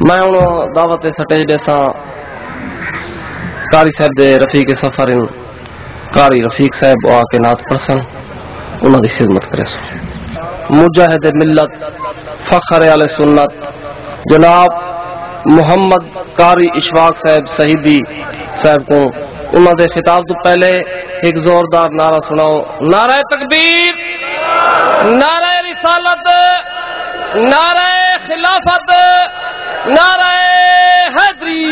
میں ہوں دعوت سٹیج ڈیسا قاری صاحب دے رفیق سفر قاری رفیق صاحب آ کے نعت پڑھسن انہاں دی خدمت کرے سو مجاہد ملت فخر علی سنت جناب محمد قاری اشفاق صاحب شہیدی صاحب کو انہاں دے خطاب تو پہلے ایک زوردار نعرہ سناؤ. نعرہ تکبیر، نعرہ رسالت، نعرہ خلافت، نعرہ حیدری.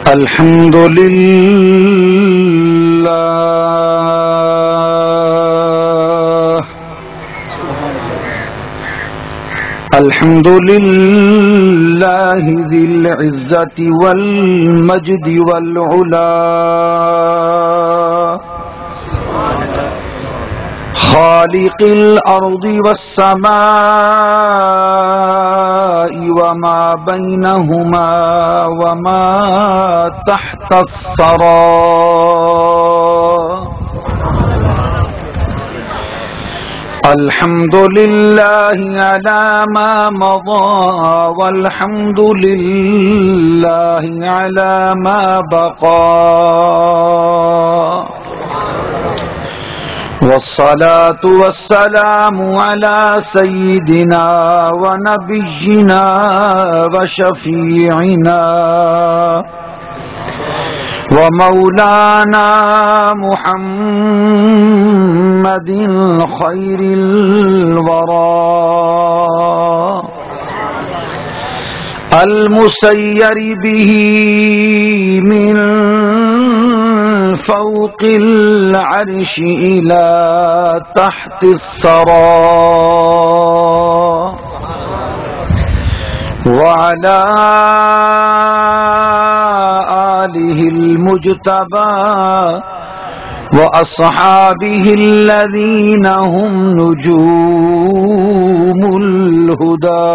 الحمد للہ الحمد للہ ذی العزت والمجد والعلا خالق الارض والسماء وما بينهما وما تحت الثرى الحمد لله على ما مضى والحمد لله على ما بقى والصلاة والسلام على سيدنا ونبينا وشفيعنا ومولانا محمد خير الورى المسير به من فوق العرش إلى تحت الثرى وعلى آله المجتبى وأصحابه الذين هم نجوم الهدى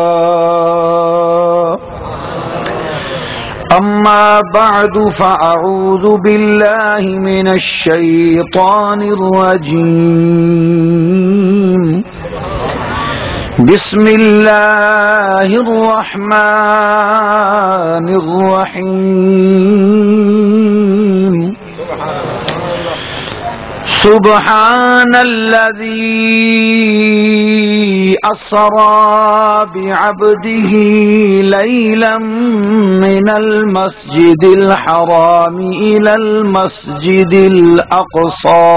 أما بعد فأعوذ بالله من الشيطان الرجيم بسم الله الرحمن الرحيم سبحان الذي أسرى بعبده ليلا من المسجد الحرام إلى المسجد الأقصى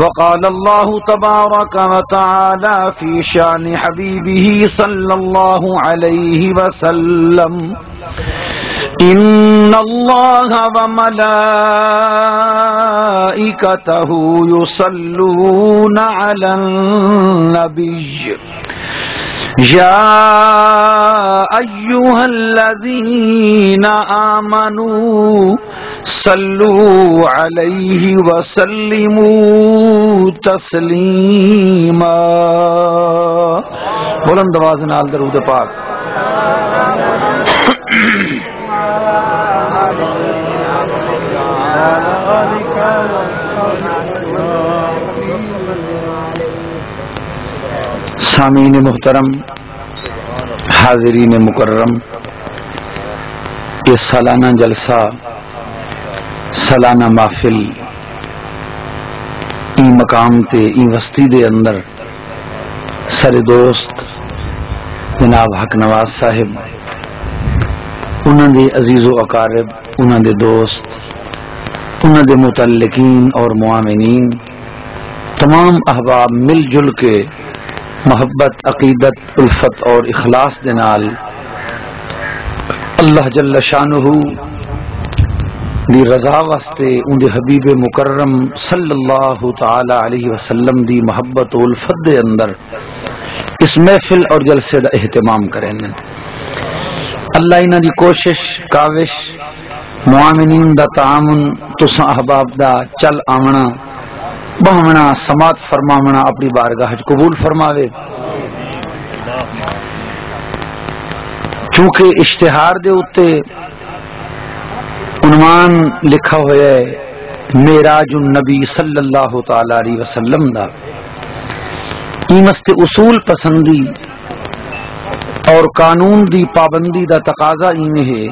وقال الله تبارك وتعالى في شان حبيبه صلى الله عليه وسلم إن الله وملائكته يصلون على النبي يا أيها الذين آمنوا صلوا عليه وسلموا تسليما. بلند آواز نال درود پاک. سامعین محترم، حاضرین مکرم، یہ سالانہ جلسہ، سالانہ محفل ای مقام تے ای وسطی دے اندر سر دوست جناب حق نواز صاحب، انہاں دے عزیز و اقارب، انہاں دے دوست، انہاں دے متعلقین اور معاونین، تمام احباب مل جل کے محبت، عقیدت، الفت اور اخلاص دے نال اللہ جل شانہ دی رضا واسطے ان دے حبیب مکرم صلی اللہ تعالی علیہ وسلم دی محبت و الفت دے اندر اس محفل اور جلسے دا اہتمام کریں. اللہ انہاں دی کوشش، کاوش، معاونین دا تعاون، تساں احباب دا چل آونا، بہونا، سماعت فرماونا اپنی بارگاہ قبول فرماوے. چونکہ اشتہار دے اتے عنوان لکھا ہوا ہے معراج النبی صلی اللہ تعالی علیہ وسلم دا، ایمست اصول پسندی اور قانون دی پابندی دا تقاضا ایویں ہے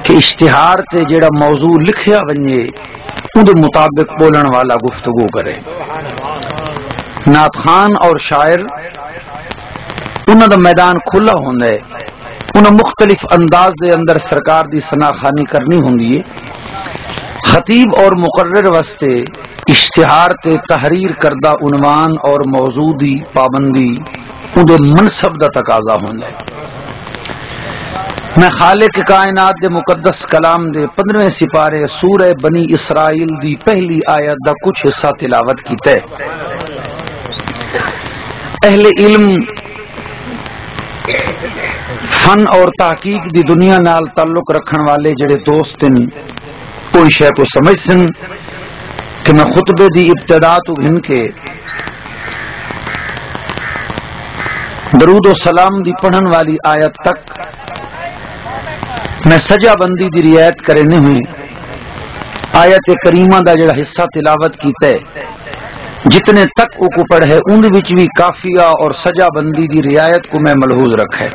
کہ اشتہار تے جڑا موضوع لکھیا ونجے اون دے مطابق بولن والا گفتگو کرے۔ نعت خان اور شاعر انہاں دا میدان کھلا ہوندا ہے، انہاں مختلف انداز دے اندر سرکار دی ثنا خوانی کرنی ہوندی ہے۔ خطیب اور مقرر واسطے اشتہار تے تحریر کردہ عنوان اور موضوع دی پابندی ان دے منصب دا تقاضا ہوندا ہے۔ میں خالق کائنات دے مقدس کلام دے 15ویں سپارے سورہ بنی اسرائیل دی پہلی آیت دا کچھ حصہ تلاوت کیتا ہے۔ اہل علم فن اور تحقیق دی دنیا نال تعلق رکھن والے جڑے دوست ہیں کوئی شے کو سمجھ سن کہ میں خطبے دی ابتدا تو گھن کے درود و سلام دی پڑھن والی آیت تک میں سجا بندی دی رعایت کرنے ہوئے آیت کریمہ دا جڑا حصہ تلاوت کیتا ہے جتنے تک او کو پڑھے ان وچ بھی کافیہ اور سجا بندی دی رعایت کو میں ملحوظ رکھے۔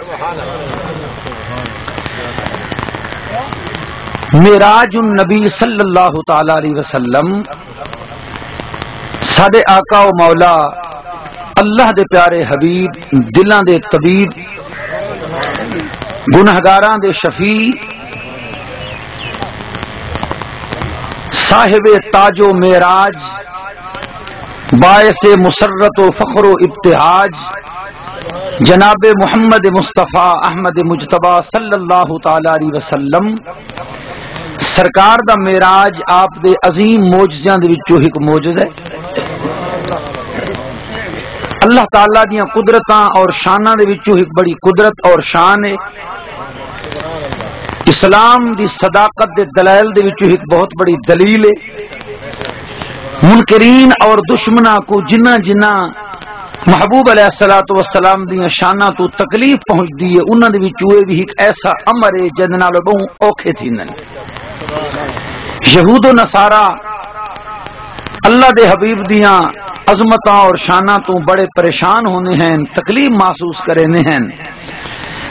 معراج النبی صلی اللہ تعالی علیہ وسلم ساڈے آقا و مولا اللہ دے پیارے حبیب دلاں دے طبیب گنہگاراں دے شفیع صاحب تاج و معراج باعث مسرت و فخر و ابتہاج جناب محمد مصطفیٰ احمد مجتبی صلی اللہ تعالی علیہ وسلم سرکار دا معراج آپ دے عظیم معجزیاں دے وچوں ایک معجزہ ہے۔ اللہ تعالی دیاں قدرتاں اور شاناں دے وچوں ایک بڑی قدرت اور شان ہے۔ اسلام دی صداقت دے دلائل دے وچوں ایک بہت بڑی دلیل ہے۔ منکرین اور دشمناں کو جنہ جنہ محبوب علیہ الصلوۃ والسلام دیاں شاناں تو تکلیف پہنچدی ہے انہاں دے وچوں بھی ایک ایسا امر ہے جن نال بہت اوکھے تھیندن۔ یہود و نصارا اللہ دے حبیب دیاں عظمتاں اور شاناں تو بڑے پریشان ہونے ہیں، تکلیف محسوس کرنے ہیں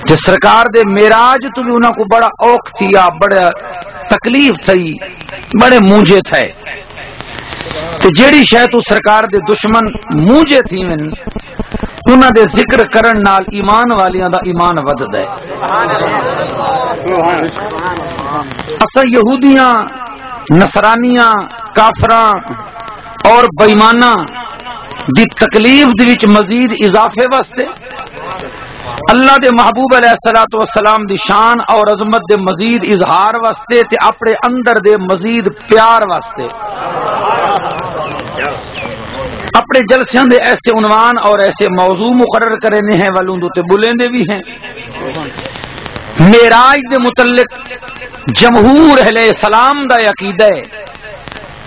کہ سرکار دے معراج تو بھی انہاں کو بڑا اوکھ تھیا، بڑا تکلیف تھی، بڑے مونجے تھے۔ تو جیڑی شے تو سرکار دے دشمن مونجے تھی انہاں دے ذکر کرن نال ایمان والیاں دا ایمان وددا ہے۔ اساں یہودیاں، نصرانیاں، کافراں اور بے ایماناں دی تکلیف دے وچ مزید اضافے واسطے اللہ دے محبوب علیہ الصلوۃ والسلام دی شان اور عظمت دے مزید اظہار واسطے تے اپنے اندر دے مزید پیار واسطے اپنے جلسیاں دے ایسے عنوان اور ایسے موضوع مقرر کرنے ہیں والوں تے بلندے بھی ہیں۔ معراج دے متعلق جمہور اہل اسلام دا عقیدہ ہے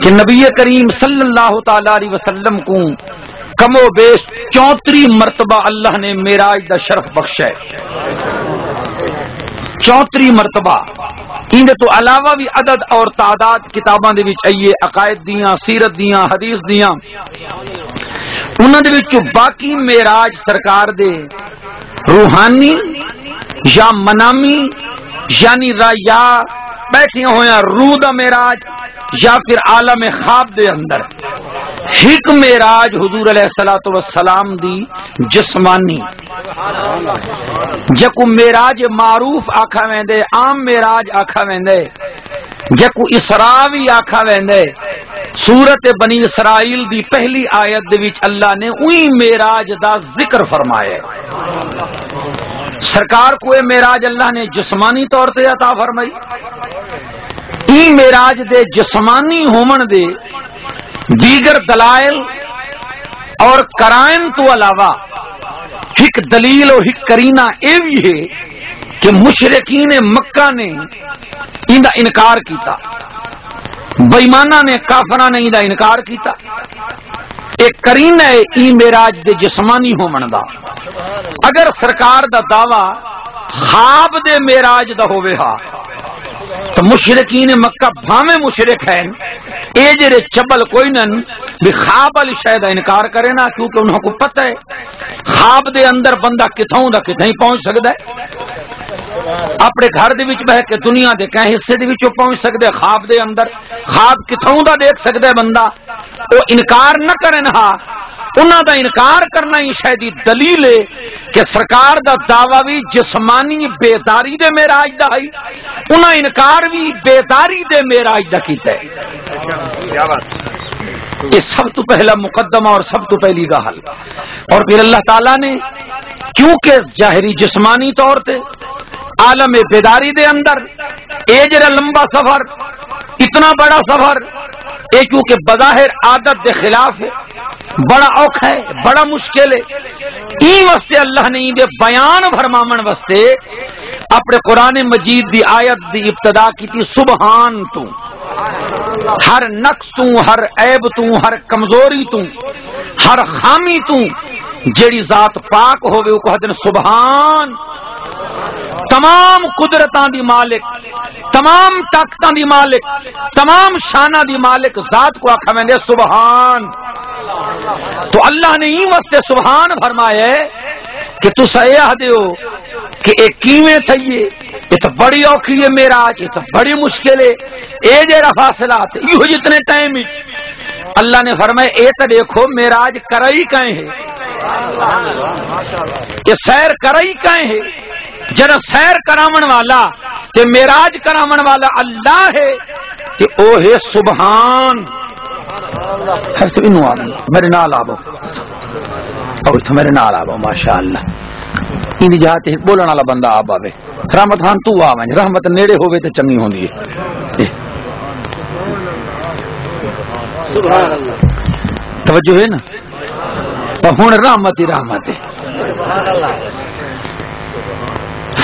کہ نبی کریم صلی اللہ تعالی علیہ وسلم کو کم و بیش 34 مرتبہ اللہ نے معراج دا شرف بخشا ہے۔ 34 مرتبہ ان تو علاوہ بھی عدد اور تعداد کتاباں دے وچ آئیے، عقائد دیاں، سیرت دیاں، حدیث دیاں، انہاں دے وچ باقی معراج سرکار دے روحانی یا منامی یعنی یا بیٹھے ہویا روح دا معراج یا پھر عالم خواب دے اندر ایک معراج حضور علیہ الصلوۃ والسلام دی جسمانی جکو معراج معروف آکھا ویندے، عام معراج آکھا ویندے، جکو اسراء بھی آکھا ویندے۔ سورت بنی اسرائیل دی پہلی آیت دے وچ اللہ نے اوہی معراج دا ذکر فرمایا ہے۔ سرکار کو معراج اللہ نے جسمانی طور تے عطا فرمائی۔ ای معراج دے جسمانی ہومن دے دیگر دلائل اور کرائن تو علاوہ ایک دلیل اور ایک کرینہ اے بھی ہے کہ مشرکین مکہ نے ان دا انکار کیتا، بے ایماناں نے کافراں نے ان دا انکار کیتا۔ ایک کرینہ ہے ای معراج دے جسمانی ہومن دا. اگر سرکار دا دعویٰ خواب دے معراج دا ہوئے ہا تو مشرکین مکہ بھامے مشرک ہیں اے جڑے چبل کوئی نن بھی خواب والی شے دا انکار کرے نا، کیونکہ انہوں کو پتہ ہے خواب دے اندر بندہ کتھوں دا کتھیں پہنچ سکدا ہے. اپنے گھر دے وچ بہ کے دنیا دے کہیں حصے دے وچوں پہنچ سکدے، خواب دے اندر خواب کتھوں دا دیکھ سکدا ہے بندہ. او انکار نہ کرن ہا، انہاں دا انکار کرنا ہی شاید دلیل ہے کہ سرکار دا دعویٰ بھی جسمانی بیداری دے معراج دا ہے، انہاں انکار بھی بیداری دے معراج دا کیتا ہے. یہ سب تو پہلا مقدمہ اور سب تو پہلی گال. اور پھر اللہ تعالیٰ نے کیونکہ ظاہری جسمانی طور تے عالم بیداری دے اندر اے جڑا لمبا سفر، اتنا بڑا سفر، اے کیونکہ بظاہر عادت دے خلاف ہے، بڑا اوکھا ہے، بڑا مشکل ہے. ای واسطے اللہ نے دے بیان فرماون واسطے اپنے قرآن مجید دی آیت دی ابتدا کی تھی سبحان تو، ہر نقص تو، ہر عیب تو، ہر کمزوری تو، ہر خامی تو جیڑی ذات پاک ہوئے وہ کہتے ہیں سبحان. تمام قدرتاں دی مالک، تمام طاقتاں دی مالک، تمام شانہ دی مالک ذات کو آکھا میں نے سبحان. تو اللہ نے ہی واسطے سبحان فرمایا ہے کہ تو سیاح دیو کہ ایک کیویں تھئیے، یہ تو بڑی اوکھی ہے معراج، یہ تو بڑی مشکل ہے، اے جیڑا فاصلات یہ جتنے ٹائم اللہ نے فرمایا اے تو دیکھو معراج کرائی کہیں ہے، یہ سیر کرائی کہیں ہے. جنا سیر کرامن والا تے معراج کرامن والا اللہ ہے کہ او ہے سبحان. ہر سے انو آبو میرے نال آبو اور تو میرے نال آبو ماشاءاللہ. ان جہاں تے بولن والا بندہ آپ آوے، رحمت خان تو آویں، رحمت نیڑے ہوے تے چنگی ہوندی ہے. سبحان اللہ، توجہ ہے نا. ہن رحمت ہی رحمت ہے. سبحان اللہ.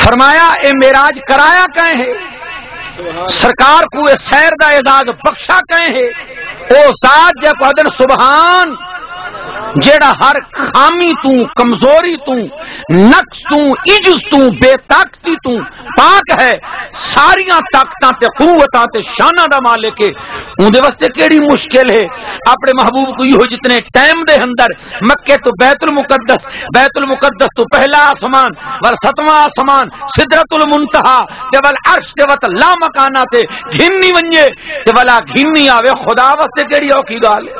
فرمایا اے معراج کرایا کہیں ہے، سرکار کو اے سیر دا اعزاز بخشا کہیں ہے. او ذات جے کو دن سبحان جیڑا ہر خامی تو، کمزوری تو، نقص تو، عجز تو، بے طاقتی تو پاک ہے، ساریاں طاقتاں تے قوتاں تے شانہ دا مالک ہے. اون دے واسطے کیڑی مشکل ہے اپنے محبوب کو یہ جتنے ٹائم دے اندر مکے تو بیت المقدس، بیت المقدس تو پہلا آسمان ول ستواں آسمان سدرۃ المنتہا تے ول عرش تے وت لا مکانہ تے گھنی ونجے تے ولا گھنی آوے. خدا واسطے کیڑی اوکھی گال ہے.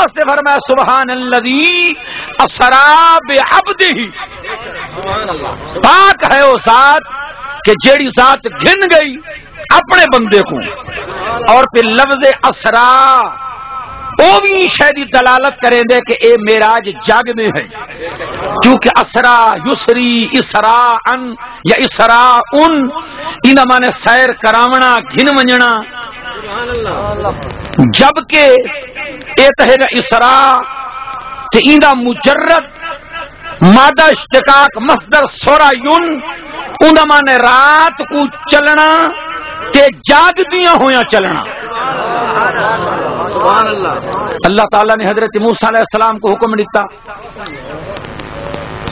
سے فرمایا سبحان الذی اسرا بعبدہ، پاک ہے وہ ذات کہ جیڑی ذات گھن گئی اپنے بندے کو. اور پھر لفظ اسرا وہ بھی شاید دلالت کریں دے کہ اے معراج جاگ میں ہے، کیونکہ اسرا یسری اسرا ان یا اسرا ان ان مانے سیر کراونا گھن ونجنا. جبکہ اے تہنا اسرا تے ایندا مجرد مادہ اشتقاق مصدر سورا یون اوندا مانے رات کو چلنا تے جاگدیاں ہویاں چلنا. اللہ تعالیٰ نے حضرت موسیٰ علیہ السلام کو حکم دیتا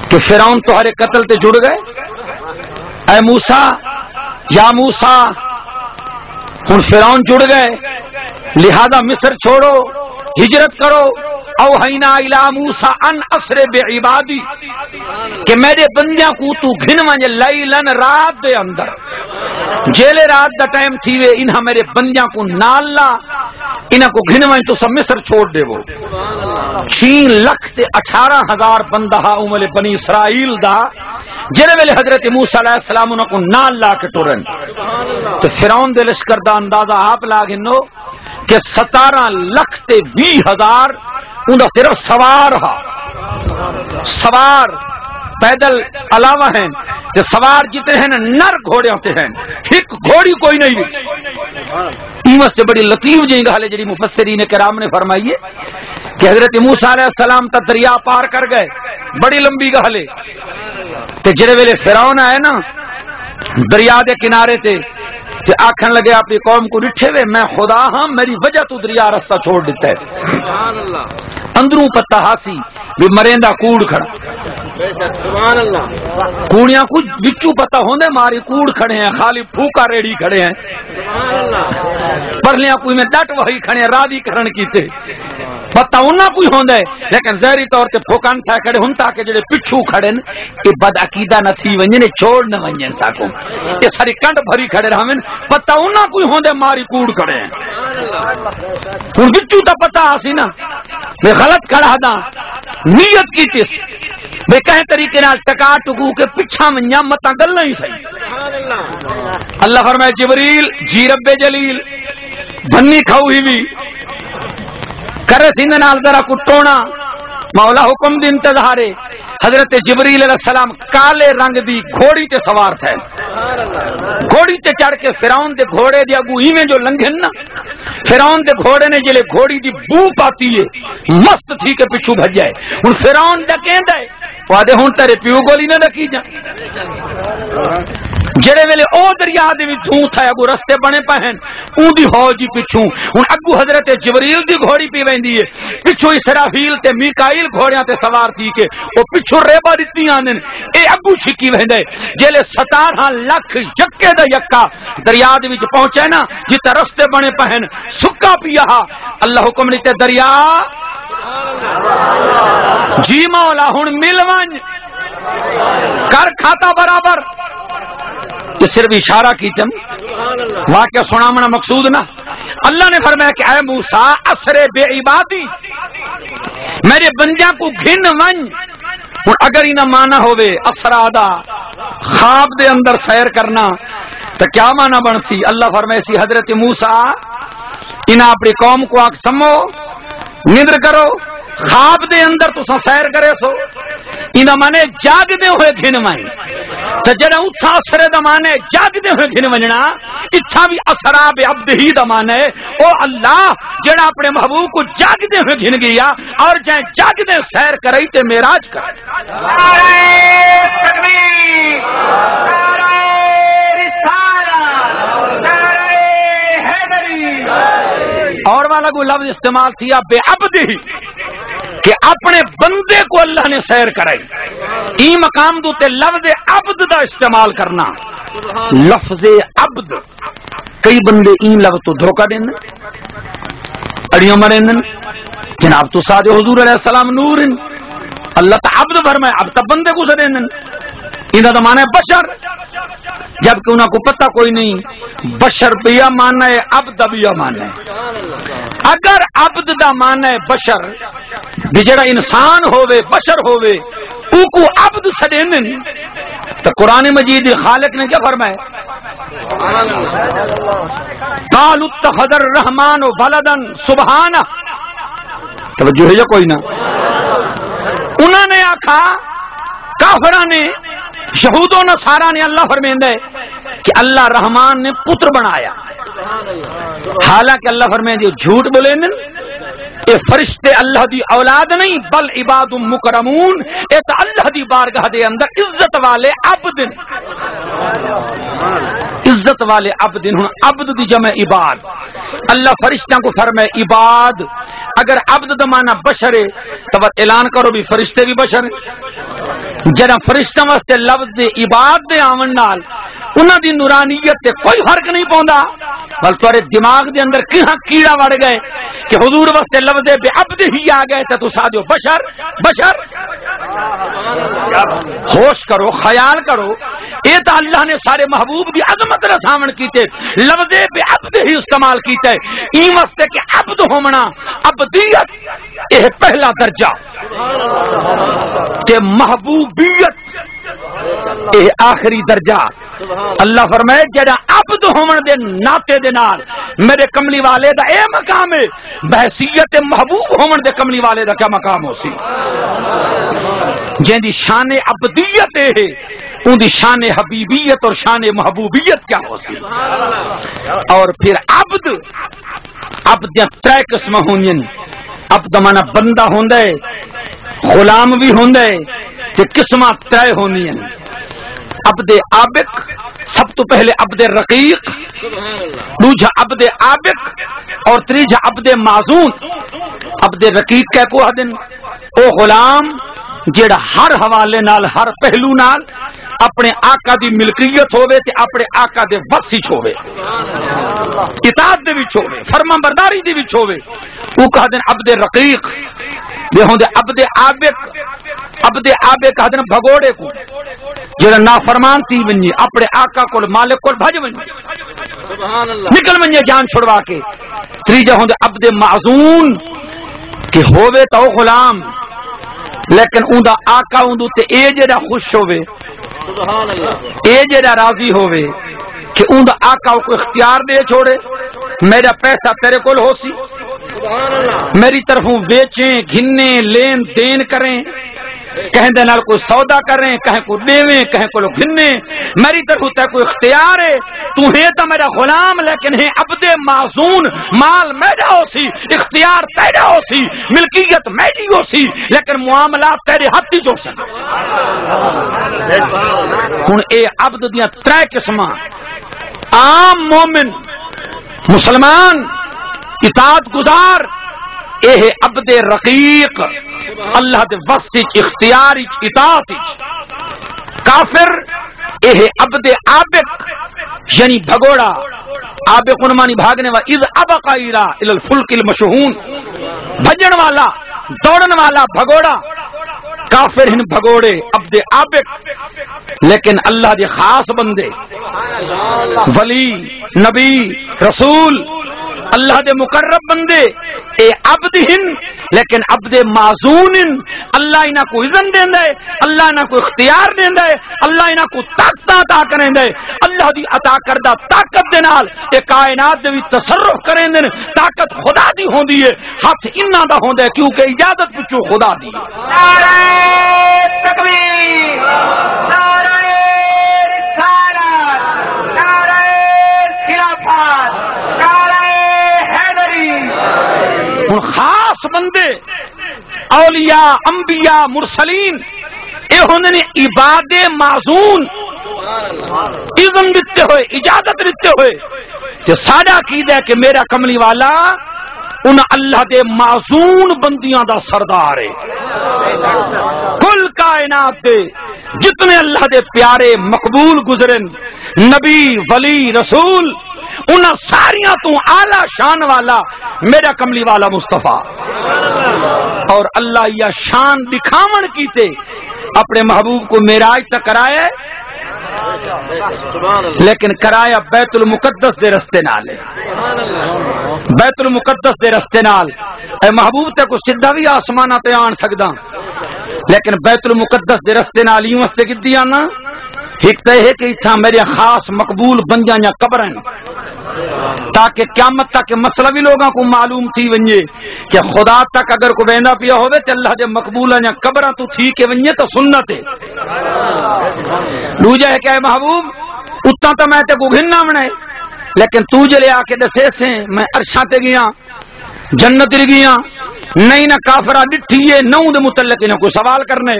کہ فرعون تمہارے قتل تے جڑ گئے. اے موسیٰ، یا موسیٰ، ہن فرعون جڑ گئے، لہذا مصر چھوڑو، ہجرت کرو. اوحینا الی موسیٰ ان اسر بعبادی، کہ میرے بندیاں کو تو گھن ونج لیلن رات دے اندر، جیلے رات دا ٹائم تھی وے انہاں میرے بندیاں کو نال لا، انہاں کو گھن ونج تو سب مصر چھوڑ دے. وہ 6,18,000 بندہ امل بنی اسرائیل دا جنہیں ویلے حضرت موسیٰ علیہ السلام انہوں کو نال لا کے ٹورن. تو فرعون دے لشکر دا اندازہ آپ لاگنو کہ 17,20,000 اندہ صرف سوار ہا، سوار پیدل علاوہ ہیں کہ سوار جتنے ہیں نر گھوڑے ہوتے ہیں، ایک گھوڑی کوئی نہیں. قیمت سے بڑی لطیف جی گالے جڑی مفسرین کرام نے فرمائیے کہ حضرت موسیٰ علیہ السلام تا دریا پار کر گئے، بڑی لمبی گل ہے، تے جڑے ویلے فرعون آئے نا دریا دے کنارے تے آکھن لگے اپنی قوم کو ڈٹھے وے میں خدا ہاں، میری وجہ تو دریا رستہ چھوڑ دیتا ہے۔ اندروں پتہ ہاسی بھی مریندا کوڑ کھڑا، سبحان اللہ، کوڑیاں کچھ بچو پتہ ہوندے ماری کوڑ کھڑے ہیں، خالی پھوکا ریڑی کھڑے ہیں، سبحان اللہ، پرلیاں کوئی میں ڈٹ وہی کھڑے ہیں رادی کرن کیتے پتہ انہاں کوئی ہوندا ہے، لیکن ظاہری طور تے پھوکان تھا کھڑے ہن تاکہ جڑے پچھو کھڑے اے بد عقیدہ نہ تھی ونجنے چھوڑ نہ ونجن ساکو اے ساری کنڈ بھری کھڑے رہن پتہ انہاں کوئی ہوندے ماری کوڑ کھڑے ہیں۔ ہن بچو تا پتہ آسی نا میں غلط کھڑا دا نیت کیتس میں کہیں طریقے نال ٹکا ٹکو کے پیچھا منیا متا گل نہیں صحیح۔ اللہ فرمائے جبریل جی رب جلیل بنی کھاؤ ہی بھی کرے سیندے نال ذرا کٹونا مولا حکم دی انتظارے حضرت جبریل علیہ السلام کالے رنگ دی گھوڑی تے سوار تھے، گھوڑی تے چڑھ کے فرعون دے گھوڑے دی اگو ایویں جو لنگھن نا فرعون دے گھوڑے نے جلے گھوڑی دی بو پاتی ہے مست تھی کے پیچھو بھج جائے ہن فرعون ڈکیندا ہے وعدے ہن تیرے پیو گولی نہ ڈکی جا جڑے ویلے او دریا دے وچ دھوں تھا اگو رستے بنے پہن اون دی فوج پیچھوں ہن اگو حضرت جبریل دی گھوڑی پی ویندی ہے پیچھو اسرافیل تے میکائیل گھوڑیاں تے سوار تھی کے او پیچھو ریبا دتیاں نے اے اگو چھکی ویندے جلے 17 لاکھ یکے دا یکا دریا دے وچ پہنچے نا جتے رستے بنے پہن سکا پیا اللہ حکم دیتے دریا جی مولا ہن مل ون کر کھاتا برابر یہ صرف اشارہ کیتم واقعہ سنامنا مقصود نہ اللہ نے فرمایا کہ اے موسیٰ اسرے بے عبادی میرے بندیاں کو گھن ون اگر انہاں مانا ہوئے اسرادہ خواب دے اندر سیر کرنا تو کیا مانا بنسی اللہ فرمائے سی حضرت موسیٰ انہاں اپنی قوم کو آگ سمو نندر کرو خواب دے اندر تو سیر کرے سو انہاں مانے جاگ دے ہوئے گھن وائیں تو جڑا اتھا اثر دا مانے جاگ دے ہوئے گھن ونجنا اتھا بھی اسراب عبد ہی دا مانے او اللہ جڑا اپنے محبوب کو جاگ دے ہوئے گھن گیا اور جائیں جاگ دے سیر کرئی تے معراج کر نعرہ تکبیر نعرہ رسالت نعرہ حیدری اور والا کو لفظ استعمال کیا بے عبد ہی کہ اپنے بندے کو اللہ نے سیر کرائی ای مقام دوتے لفظ عبد دا استعمال کرنا لفظ عبد کئی بندے این لفظ تو دھوکہ دیں اڑیوں مرین جناب تو ساتھ حضور علیہ السلام نور اللہ تا عبد فرمائے اب تا بندے کو سدیں انہا دا معنی ہے بشر جبکہ انہا کو پتہ کوئی نہیں بشر بیا معنی ہے عبد بیا معنی ہے اگر عبد دا معنی ہے بشر بجڑا انسان ہوئے بشر ہوئے او کو عبد سدینن تو قرآن مجید خالق نے کیا فرمائے قالوا اتخذ الرحمن ولدا سبحانہ توجہ ہے یا کوئی نہ انہوں نے آکھا کافرہ نے یہود و نصارہ نے اللہ فرمیندہ ہے کہ اللہ رحمان نے پتر بنایا حالانکہ اللہ فرمیندہ جھوٹ بولے اے فرشتے اللہ دی اولاد نہیں بل عباد مکرمون اے تا اللہ دی بارگاہ دے اندر عزت والے عبد عزت والے عبد ہن عبد دی جمع عباد اللہ فرشتوں کو فرمائے عباد اگر عبد دا معنی بشر ہے تو اعلان کرو بھی فرشتے بھی بشر ہیں جنہ فرشتوں واسطے لفظ دے عباد دے آمن نال انہاں دی نورانیت تے کوئی فرق نہیں پوندا بل تورے دماغ دے اندر کہاں کیڑا وڑ گئے کہ حضور واسطے لفظ بے عبد ہی آ گئے تے تو سادیو بشر بشر ہوش کرو خیال کرو اے تا اللہ نے سارے محبوب دی عظمت رساون کیتے لفظ بے عبد ہی استعمال کیتے ای واسطے کہ عبد ہومنا عبدیت اے پہلا درجہ تے محبوبیت اے آخری درجہ اللہ فرمائے جڑا عبد ہومن دے ناتے دے نال میرے کملی والے دا اے مقام ہے بحثیت محبوب ہومن دے کملی والے دا کیا مقام ہو سی جن دی شان عبدیت ہے ان دی شان حبیبیت اور شان محبوبیت کیا ہو سی اور پھر عبد عبد ترے قسم ہونین عبد مانا بندہ ہوندا ہے، غلام بھی ہوندا ہے کہ قسماں طے ہوندیاں۔ عبد عابق سب تو پہلے عبد رقیق، دوجا عبد عابق اور تیجا عبد معزون۔ عبد رقیق کہہ کو آدن او غلام جیڑا ہر حوالے نال ہر پہلو نال اپنے آقا دی ملکیت ہوے تے اپنے آقا دے وس وچ ہوے، اطاعت دے وچ ہوے، فرما برداری دے وچ ہوے، او کہہ دن عبد رقیق۔ دے ہوندے عبد عابق، عبد عابق کہہ دن بھگوڑے کو جڑا نافرمان تھی ونجے اپنے آقا کول مالک کول بھج ونجے، سبحان اللہ، نکل ونجے جان چھڑوا کے۔ تیجا ہوندے عبد معزون کہ ہوے تو غلام لیکن اوندا آقا اوندو تے اے جڑا خوش ہوے، سبحان اللہ، اے جڑا راضی ہوے کہ اوندا آقا کو اختیار دے چھوڑے، میرا پیسہ تیرے کول ہو سی، سبحان اللہ، میری طرفوں بیچیں گھنیں لین دین کریں، کہیں دے نال کوئی سودا کریں، کہیں کو دیویں، کہیں کو گھنیں، میری طرف تے کوئی اختیار ہے، تو ہے تو میرا غلام لیکن ہے عبد معزون، مال میرا ہو سی، اختیار تیرا ہو سی، ملکیت میری ہو سی، لیکن معاملات تیرے ہاتھ جو سی۔ ہن اے عبد دیاں ترے قسماں، عام مومن مسلمان اطاعت گزار، اے ہے عبد رقیق اللہ دے وس وچ اختیار وچ اطاعت وچ۔ کافر اے ہے عبد عابق یعنی بھگوڑا، عابق معنی بھاگنے والا، اذ ابق الى الفلک المشحون، بھجن والا دوڑن والا بھگوڑا۔ کافر ہن بھگوڑے عبد عابق، لیکن اللہ دے خاص بندے ولی نبی رسول اللہ دے مقرب بندے اے عبد ہن لیکن عبد معزون ہن، اللہ انہاں کو اذن دیندا ہے، اللہ انہاں کو اختیار دیندا ہے، اللہ انہاں کو طاقت عطا کریندا ہے، اللہ دی عطا کردہ طاقت دے نال اے کائنات دے وچ تصرف کریندے نے۔ طاقت خدا دی ہوندی ہے، ہاتھ انہاں دا ہوندا ہے کیونکہ اجازت وچوں خدا دی۔ نعرہ تکبیر، نعرہ رسالت، نعرہ خلافت، ہن خاص بندے اولیاء انبیاء مرسلین اے ہوندے نے عباد معزون، اذن دیتے ہوئے اجازت دیتے ہوئے کہ ساڈا عقیدہ ہے کہ میرا کملی والا ان اللہ دے معزون بندیاں دا سردار ہے۔ کل کائنات دے جتنے اللہ دے پیارے مقبول گزرن نبی ولی رسول ان ساریاں تو اعلی شان والا میرا کملی والا مصطفیٰ، اور اللہ یہ شان دکھاون کیتے اپنے محبوب کو معراج تک کرایا، لیکن کرایا بیت المقدس دے رستے نال، بیت المقدس دے رستے نال۔ اے محبوب تے کو سیدھا بھی آسماناں تے آن سکدا، لیکن بیت المقدس دے رستے نال یوں واسطے کیتی آنا، ایک تے ہے کہ اتھا میرے خاص مقبول بندیاں یا قبر ہیں، تاکہ قیامت تک مسئلہ بھی لوگوں کو معلوم تھی ونجے کہ خدا تک اگر کو ویندا پیا ہوئے تے اللہ دے مقبولاں یا قبراں تو تھی کہ ونجے تو سنت ہے۔ دوجا ہے کہ اے محبوب اتنا تو میں تے کو گھننا بنے، لیکن تو جلے آ کے دسے سے میں عرشاں تے گیا جنت گیا نہیں نہ کافرہ ڈٹھی ہے نہ دے متعلق انہیں کوئی سوال کرنے۔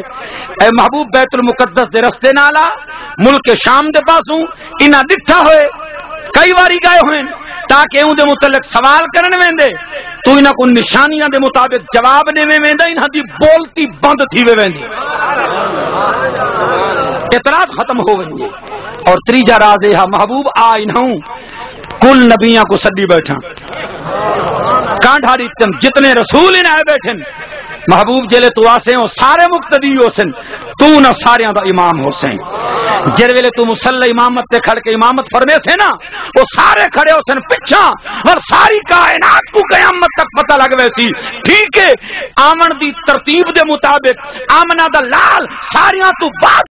اے محبوب بیت المقدس دے رستے نالا ملک شام دے پاسوں انہیں ڈٹھا ہوئے کئی باری گئے ہوئے تاکہ ان دے متعلق سوال کرنے ویندے تو انہیں کو نشانیاں دے مطابق جواب دے ویندے، انہیں دی بولتی بند تھی ویندی، اعتراض ختم ہو گئی۔ اور تریجا راز ہے محبوب آ انہوں کل نبیاں کو سڈی بیٹھا کانڈھاری جتنے رسول ان آئے بیٹھن محبوب جلے تو آسے ہو سارے مقتدی ہو سن تو نہ سارے دا امام ہو سن، جل ویلے تو مسلح امامت تے کھڑ کے امامت فرمے سے نا وہ سارے کھڑے ہو سن پچھا اور ساری کائنات کو قیامت تک پتہ لگ ویسی ٹھیک ہے۔ آمن دی ترتیب دے مطابق آمنہ دا لال ساریاں تو بعد